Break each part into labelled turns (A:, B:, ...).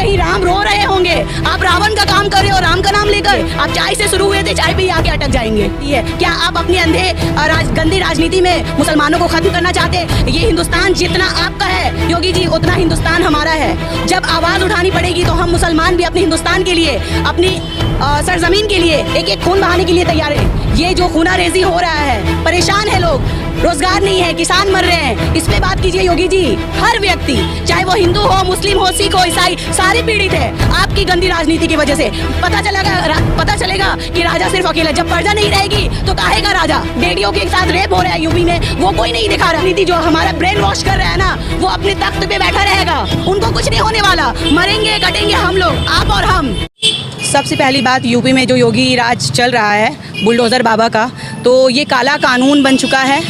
A: कहीं राम रो रहे होंगे, आप रावण का काम कर रहे हो राम का नाम लेकर। आप चाय से शुरू हुए थे, चाय पे ही आके अटक जाएंगे। ये क्या आप अपनी गंदी राजनीति में मुसलमानों को खत्म करना चाहते हैं? ये हिंदुस्तान जितना आपका है योगी जी, उतना हिंदुस्तान हमारा है। जब आवाज उठानी पड़ेगी तो हम मुसलमान भी अपने हिंदुस्तान के लिए, अपनी सरजमीन के लिए एक एक खून बहाने के लिए तैयार है। ये जो खूनारेजी हो रहा है, परेशान है लोग, रोजगार नहीं है, किसान मर रहे हैं, इस पे बात कीजिए योगी जी। हर व्यक्ति, चाहे वो हिंदू हो, मुस्लिम हो, सिख हो, ईसाई, सारे पीड़ित है आपकी गंदी राजनीति की वजह से। पता चलेगा कि राजा सिर्फ अकेला, जब प्रजा नहीं रहेगी तो काहेगा राजा। बेटियों के साथ रेप हो रहा है यूपी में, वो कोई नहीं दिखा रहा। नीति जो हमारा ब्रेन वॉश कर रहा है ना, वो अपने तख्त पे बैठा रहेगा, उनको कुछ नहीं होने वाला। मरेंगे कटेंगे हम लोग, आप और हम। सबसे पहली बात, यूपी में जो योगी राज चल रहा है बुलडोज़र बाबा का, तो ये काला कानून बन चुका है,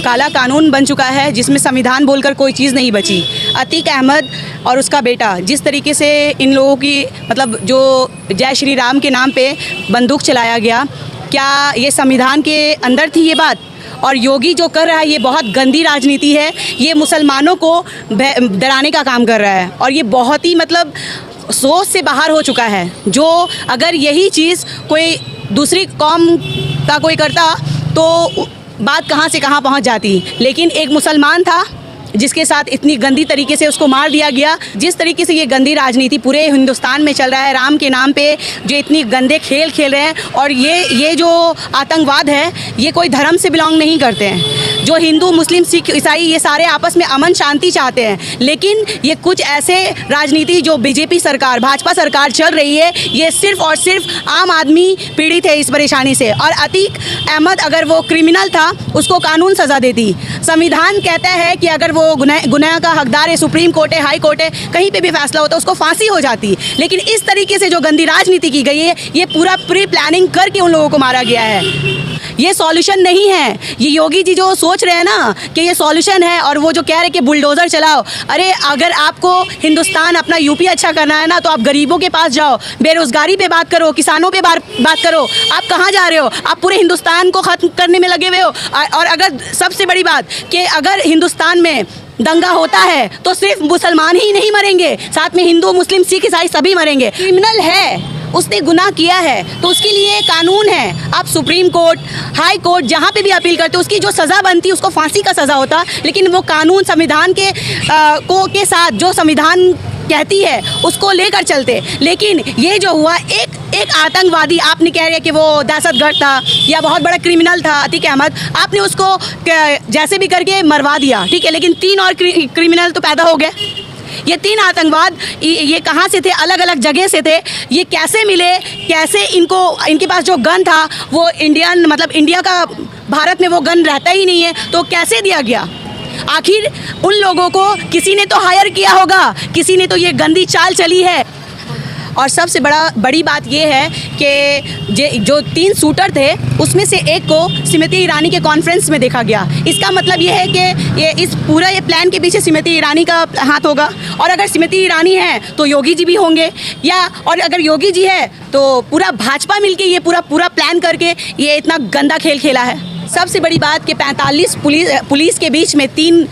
A: काला कानून बन चुका है जिसमें संविधान बोलकर कोई चीज़ नहीं बची। अतीक अहमद और उसका बेटा, जिस तरीके से इन लोगों की मतलब जो जय श्री राम के नाम पे बंदूक चलाया गया, क्या ये संविधान के अंदर थी ये बात? और योगी जो कर रहा है ये बहुत गंदी राजनीति है, ये मुसलमानों को डराने का काम कर रहा है और ये बहुत ही मतलब सोच से बाहर हो चुका है। जो अगर यही चीज़ कोई दूसरी कौम का कोई करता तो बात कहाँ से कहाँ पहुँच जाती, लेकिन एक मुसलमान था जिसके साथ इतनी गंदी तरीके से उसको मार दिया गया। जिस तरीके से ये गंदी राजनीति पूरे हिंदुस्तान में चल रहा है, राम के नाम पे जो इतनी गंदे खेल खेल रहे हैं, और ये जो आतंकवाद है ये कोई धर्म से बिलोंग नहीं करते हैं। जो हिंदू, मुस्लिम, सिख, ईसाई ये सारे आपस में अमन शांति चाहते हैं, लेकिन ये कुछ ऐसे राजनीति जो बीजेपी सरकार, भाजपा सरकार चल रही है, ये सिर्फ और सिर्फ आम आदमी पीड़ित है इस परेशानी से। और अतीक अहमद अगर वो क्रिमिनल था, उसको कानून सज़ा देती। संविधान कहता है कि अगर वो गुनाह का हकदार है, सुप्रीम कोर्ट है, हाई कोर्ट है, कहीं पे भी फैसला होता है उसको फांसी हो जाती। लेकिन इस तरीके से जो गंदी राजनीति की गई है, ये पूरा प्री प्लानिंग करके उन लोगों को मारा गया है। ये सॉल्यूशन नहीं है। ये योगी जी जो सोच रहे हैं ना कि ये सॉल्यूशन है, और वो जो कह रहे हैं कि बुलडोज़र चलाओ, अरे अगर आपको हिंदुस्तान अपना यूपी अच्छा करना है ना, तो आप गरीबों के पास जाओ, बेरोजगारी पे बात करो, किसानों पे बात करो। आप कहाँ जा रहे हो? आप पूरे हिंदुस्तान को ख़त्म करने में लगे हुए हो। और अगर सबसे बड़ी बात कि अगर हिंदुस्तान में दंगा होता है तो सिर्फ मुसलमान ही नहीं मरेंगे, साथ में हिंदू, मुस्लिम, सिख, ईसाई सभी मरेंगे। क्रिमिनल है, उसने गुनाह किया है तो उसके लिए कानून है। आप सुप्रीम कोर्ट, हाई कोर्ट जहाँ पे भी अपील करते हो, उसकी जो सज़ा बनती है उसको फांसी का सज़ा होता, लेकिन वो कानून संविधान के साथ जो संविधान कहती है उसको लेकर चलते। लेकिन ये जो हुआ, एक आतंकवादी, आपने कह रहे हैं कि वो दहशतगर्द था या बहुत बड़ा क्रिमिनल था अतीक अहमद, आपने उसको जैसे भी करके मरवा दिया, ठीक है, लेकिन 3 और क्रिमिनल तो पैदा हो गए। ये 3 आतंकवाद ये कहाँ से थे? अलग अलग जगह से थे। ये कैसे मिले? कैसे इनके पास जो गन था वो इंडिया का, भारत में वो गन रहता ही नहीं है, तो कैसे दिया गया? आखिर उन लोगों को किसी ने तो हायर किया होगा, किसी ने तो ये गंदी चाल चली है। और सबसे बड़ी बात ये है कि जो 3 शूटर थे उसमें से एक को स्मृति ईरानी के कॉन्फ्रेंस में देखा गया। इसका मतलब ये है कि इस पूरा प्लान के पीछे स्मृति ईरानी का हाथ होगा, और अगर स्मृति ईरानी है तो योगी जी भी होंगे, और अगर योगी जी है तो पूरा भाजपा मिलके ये पूरा प्लान करके ये इतना गंदा खेल खेला है। सबसे बड़ी बात कि 45 पुलिस के बीच में 3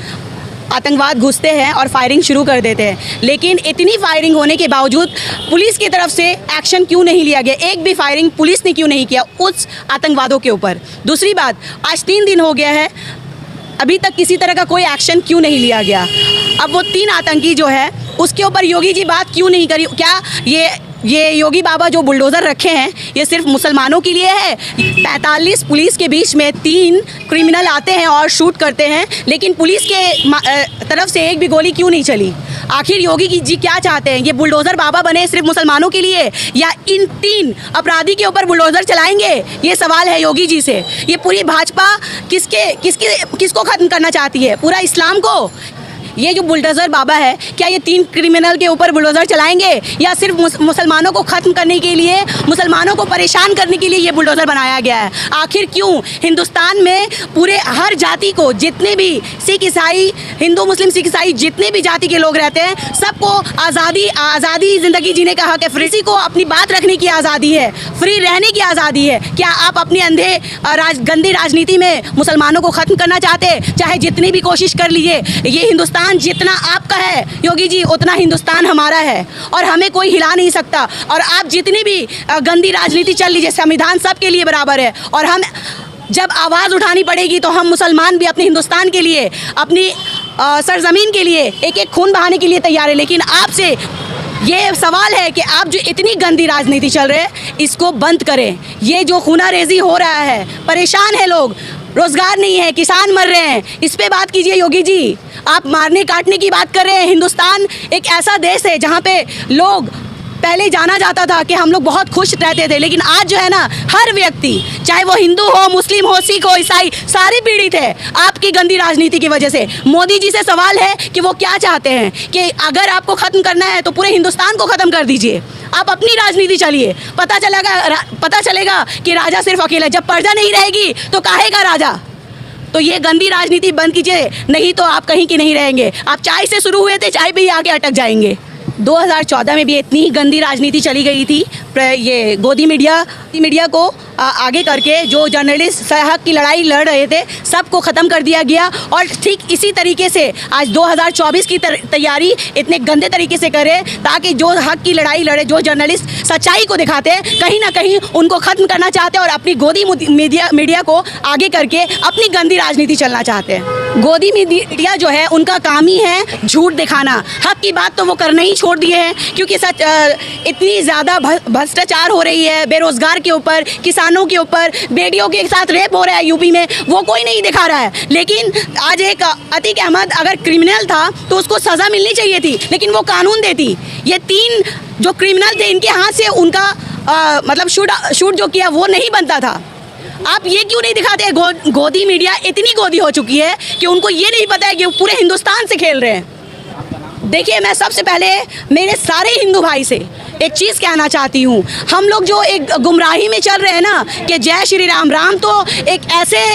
A: आतंकवाद घुसते हैं और फायरिंग शुरू कर देते हैं, लेकिन इतनी फायरिंग होने के बावजूद पुलिस की तरफ से एक्शन क्यों नहीं लिया गया? एक भी फायरिंग पुलिस ने क्यों नहीं किया उस आतंकवादों के ऊपर? दूसरी बात, आज 3 दिन हो गया है, अभी तक किसी तरह का कोई एक्शन क्यों नहीं लिया गया? अब वो 3 आतंकी जो है उसके ऊपर योगी जी बात क्यों नहीं करी? क्या ये योगी बाबा जो बुलडोज़र रखे हैं ये सिर्फ मुसलमानों के लिए है? 45 पुलिस के बीच में 3 क्रिमिनल आते हैं और शूट करते हैं, लेकिन पुलिस के तरफ से एक भी गोली क्यों नहीं चली? आखिर योगी जी क्या चाहते हैं? ये बुलडोज़र बाबा बने सिर्फ मुसलमानों के लिए, या इन 3 अपराधी के ऊपर बुलडोज़र चलाएंगे? ये सवाल है योगी जी से। ये पूरी भाजपा किसको ख़त्म करना चाहती है? पूरा इस्लाम को? ये जो बुलडोज़र बाबा है, क्या ये 3 क्रिमिनल के ऊपर बुलडोज़र चलाएंगे, या सिर्फ मुसलमानों को ख़त्म करने के लिए, मुसलमानों को परेशान करने के लिए ये बुलडोज़र बनाया गया है? आखिर क्यों हिंदुस्तान में पूरे हर जाति को, जितने भी सिख, ईसाई, हिंदू, मुस्लिम, सिख, ईसाई जितने भी जाति के लोग रहते हैं, सबको आज़ादी ज़िंदगी जीने का हक है। किसी को अपनी बात रखने की आज़ादी है, फ्री रहने की आज़ादी है। क्या आप अपनी गंदी राजनीति में मुसलमानों को ख़त्म करना चाहते? चाहे जितनी भी कोशिश कर लीजिए, ये हिंदुस्तान हिंदुस्तान जितना आपका है योगी जी, उतना हिंदुस्तान हमारा है और हमें कोई हिला नहीं सकता। और आप जितनी भी गंदी राजनीति चल लीजिए, संविधान सबके लिए बराबर है। और हम जब आवाज़ उठानी पड़ेगी तो हम मुसलमान भी अपने हिंदुस्तान के लिए, अपनी सरजमीन के लिए एक एक खून बहाने के लिए तैयार है। लेकिन आपसे ये सवाल है कि आप जो इतनी गंदी राजनीति चल रहे हैं इसको बंद करें। ये जो खूनारेजी हो रहा है, परेशान है लोग, रोज़गार नहीं है, किसान मर रहे हैं, इस पे बात कीजिए योगी जी। आप मारने काटने की बात कर रहे हैं। हिंदुस्तान एक ऐसा देश है जहाँ पे लोग पहले जाना जाता था कि हम लोग बहुत खुश रहते थे, लेकिन आज जो है ना, हर व्यक्ति चाहे वो हिंदू हो, मुस्लिम हो, सिख हो, ईसाई, सारे पीड़ित है आपकी गंदी राजनीति की वजह से। मोदी जी से सवाल है कि वो क्या चाहते हैं कि अगर आपको ख़त्म करना है तो पूरे हिंदुस्तान को ख़त्म कर दीजिए, आप अपनी राजनीति चलिए। पता चलेगा कि राजा सिर्फ अकेला, जब प्रजा नहीं रहेगी तो काहे का राजा। तो ये गंदी राजनीति बंद कीजिए, नहीं तो आप कहीं के नहीं रहेंगे। आप चाय से शुरू हुए थे, चाय पे ही आके अटक जाएंगे। 2014 में भी इतनी ही गंदी राजनीति चली गई थी। ये गोदी मीडिया को आगे करके जो जर्नलिस्ट हक की लड़ाई लड़ रहे थे सबको ख़त्म कर दिया गया। और ठीक इसी तरीके से आज 2024 की तैयारी इतने गंदे तरीके से करें ताकि जो हक की लड़ाई लड़े, जो जर्नलिस्ट सच्चाई को दिखाते हैं, कहीं ना कहीं उनको ख़त्म करना चाहते हैं और अपनी गोदी मीडिया को आगे करके अपनी गंदी राजनीति चलना चाहते हैं। गोदी मीडिया जो है उनका काम ही है झूठ दिखाना। हक की बात तो वो करना ही छोड़ दिए हैं, क्योंकि इतनी ज़्यादा भ्रष्टाचार हो रही है, बेरोज़गार के ऊपर, किसानों के ऊपर, बेटियों के साथ रेप हो रहा है यूपी में, वो कोई नहीं दिखा रहा है। लेकिन आज एक अतीक अहमद अगर क्रिमिनल था तो उसको सज़ा मिलनी चाहिए थी, लेकिन वो कानून देती। ये 3 जो क्रिमिनल थे, इनके हाथ से उनका मतलब शूट जो किया वो नहीं बनता था। आप ये क्यों नहीं दिखाते? गोदी मीडिया इतनी गोदी हो चुकी है कि उनको ये नहीं पता है कि वो पूरे हिंदुस्तान से खेल रहे हैं। देखिए, मैं सबसे पहले मेरे सारे हिंदू भाई से एक चीज़ कहना चाहती हूँ। हम लोग जो एक गुमराही में चल रहे हैं ना कि जय श्री राम, राम तो एक ऐसे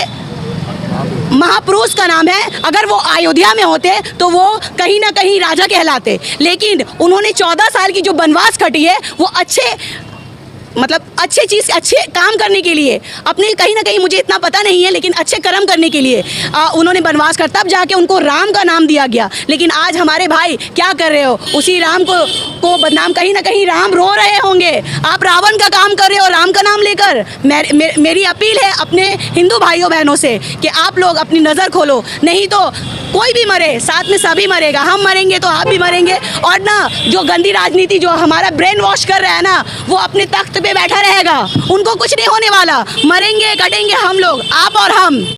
A: महापुरुष का नाम है, अगर वो अयोध्या में होते तो वो कहीं ना कहीं राजा कहलाते। लेकिन उन्होंने 14 साल की जो वनवास खटी है वो अच्छे काम करने के लिए, अपने कहीं ना कहीं, मुझे इतना पता नहीं है, लेकिन अच्छे कर्म करने के लिए उन्होंने वनवास कर, तब जाके उनको राम का नाम दिया गया। लेकिन आज हमारे भाई क्या कर रहे हो? उसी राम को बदनाम, कहीं ना कहीं राम रो रहे होंगे। आप रावण का काम कर रहे हो राम का नाम लेकर। मेरी अपील है अपने हिंदू भाइयों बहनों से कि आप लोग अपनी नज़र खोलो, नहीं तो कोई भी मरे, साथ में सभी मरेगा। हम मरेंगे तो आप भी मरेंगे। और ना, जो गंदी राजनीति जो हमारा ब्रेन वॉश कर रहा है ना, वो अपने तख्त पे बैठा रहेगा, उनको कुछ नहीं होने वाला। मरेंगे कटेंगे हम लोग, आप और हम।